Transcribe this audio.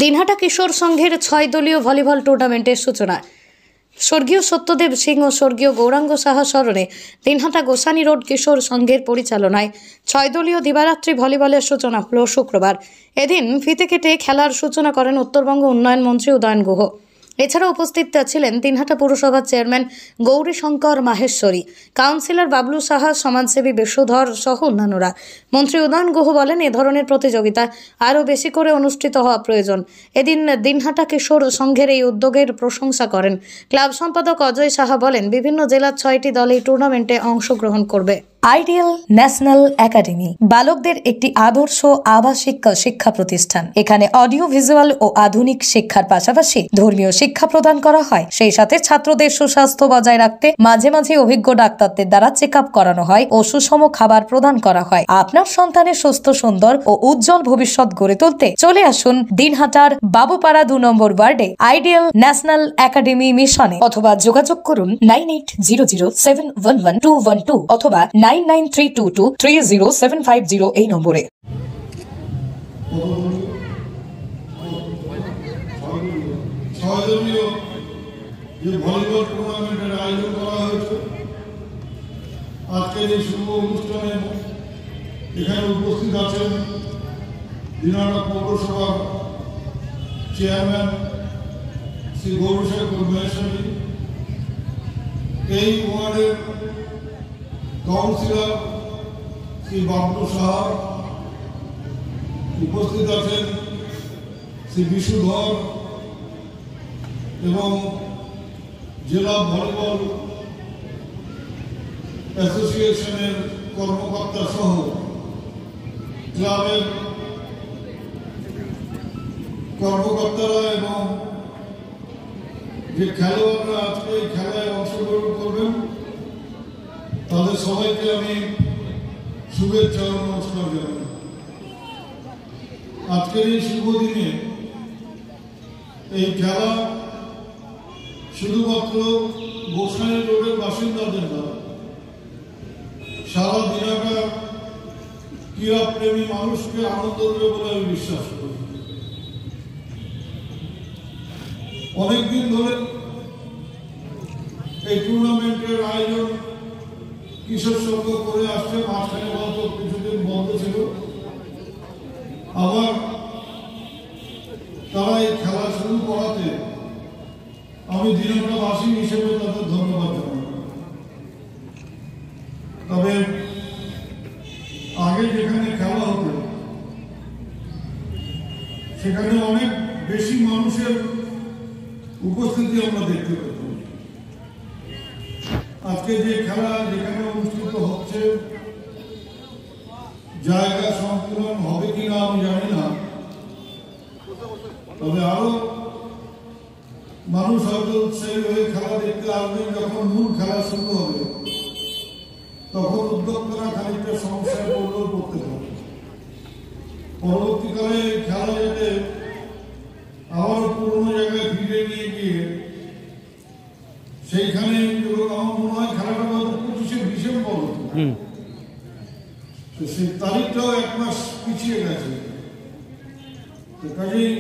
দিনহাটা কিশোর সংঘের 6 দলীয় ভলিবল টুর্নামেন্টের সূচনা। স্বর্গীয় সত্যদেব সিং ও স্বর্গীয় গৌরাঙ্গ সাহা স্মরণে দিনহাটা গোসানি রোড কিশোর সংঘের পরিচালনায় 6 দলীয় দিবারাত্রি ভলিবলের সূচনা হল শুক্রবার। এদিন ফিতে কেটে খেলার সূচনা করেন উত্তরবঙ্গ উন্নয়ন মন্ত্রী উদয়ন গুহ। এছাড়া উপস্থিত ছিলেন দিনহাটা পৌরসভার চেয়ারম্যান গৌরীশঙ্কর মাহেশ্বরী, কাউন্সিলর বাবলু সাহা, সমাজসেবী বিশ্বধর সহ অন্যান্যরা। মন্ত্রী উদয়ন গুহ বলেন, এ ধরনের প্রতিযোগিতা আরও বেশি করে অনুষ্ঠিত হওয়া প্রয়োজন। এদিন দিনহাটা কিশোর সংঘের এই উদ্যোগের প্রশংসা করেন। ক্লাব সম্পাদক অজয় সাহা বলেন, বিভিন্ন জেলার 6টি দল এই টুর্নামেন্টে অংশগ্রহণ করবে। আইডিয়াল ন্যাশনাল একাডেমি বালকদের একটি আদর্শ আবাসিক শিক্ষা প্রতিষ্ঠান। এখানে অডিও ভিজুয়াল ও আধুনিক শিক্ষার পাশাপাশি ধর্মীয় শিক্ষা প্রদান করা হয়। সেই সাথে ছাত্রদের সুস্বাস্থ্য বজায় রাখতে মাঝে মাঝে অভিজ্ঞ ডাক্তারদের দ্বারা চেক আপ করানো হয় ও সুষম খাবার প্রদান করা হয়। আপনার সন্তানের সুস্থ, সুন্দর ও উজ্জ্বল ভবিষ্যৎ গড়ে তুলতে চলে আসুন দিনহাটার বাবুপাড়া 2 নম্বর ওয়ার্ডে আইডিয়াল ন্যাশনাল একাডেমি মিশনে, অথবা যোগাযোগ করুন 9800711212 অথবা 9932230750 এই নম্বরে। আজকের এই শুভ অনুষ্ঠানে এখানে উপস্থিত আছেন দিনহাটা পৌরসভার চেয়ারম্যান শ্রী গৌরীশঙ্কর মাহেশ্বরী, এই ওয়ার্ডের কাউন্সিলর শ্রী বাবলু সাহা, উপস্থিত আছেন শ্রী বিশুধর এবং জেলা ভলিবল অ্যাসোসিয়েশনের কর্মকর্তা সহ ক্লাবের কর্মকর্তারা এবং যে খেলোয়াড়রা আজকে এই খেলায় অংশগ্রহণ করবেন তাদের সবাইকে আমি শুভেচ্ছা ও নমস্কার জানাই। আজকের এই শুভ দিনে এই খেলা শুধুমাত্র গোসানি রোডের বাসিন্দাদের নয়, সারা দিনহাটার ক্রীড়াপ্রেমী মানুষকে আনন্দ দেবে বলে আমি বিশ্বাস করি। অনেকদিন ধরে এই টুর্নামেন্টের আয়োজন কিশোর সংঘ করে আসছে। মাঝখানে হয়তো কিছুদিন বন্ধ ছিল, আবার তারা এই খেলা শুরু করাতে আমি দিনহাটাবাসী হিসেবে তাদের ধন্যবাদ জানাই। তবে আগে যেখানে খেলা হতো সেখানে অনেক বেশি মানুষের উপস্থিতি আমরা দেখতে পেতাম। আজকে যে খেলা যেখানে অনুষ্ঠিত হচ্ছে, জায়গা সংকুলন হবে কিনা আমি জানি না, তবে আরো মানুষ হয়তো উৎসাহী হয়ে খেলা দেখতে আসবেন। যখন মূল খেলা শুরু হবে তখন উদ্যোক্তারা খানিকটা সমস্যায় পড়লেও পড়তে হবে। পরবর্তীকালে খেলা যাতে আবার পুরোনো জায়গায় ফিরে নিয়ে গিয়ে সেইখানে আমার মনে হয় খেলাটা হয়তো 25শে ডিসেম্বর হতো, সেই তারিখটাও 1 মাস পিছিয়ে গেছে। কাজেই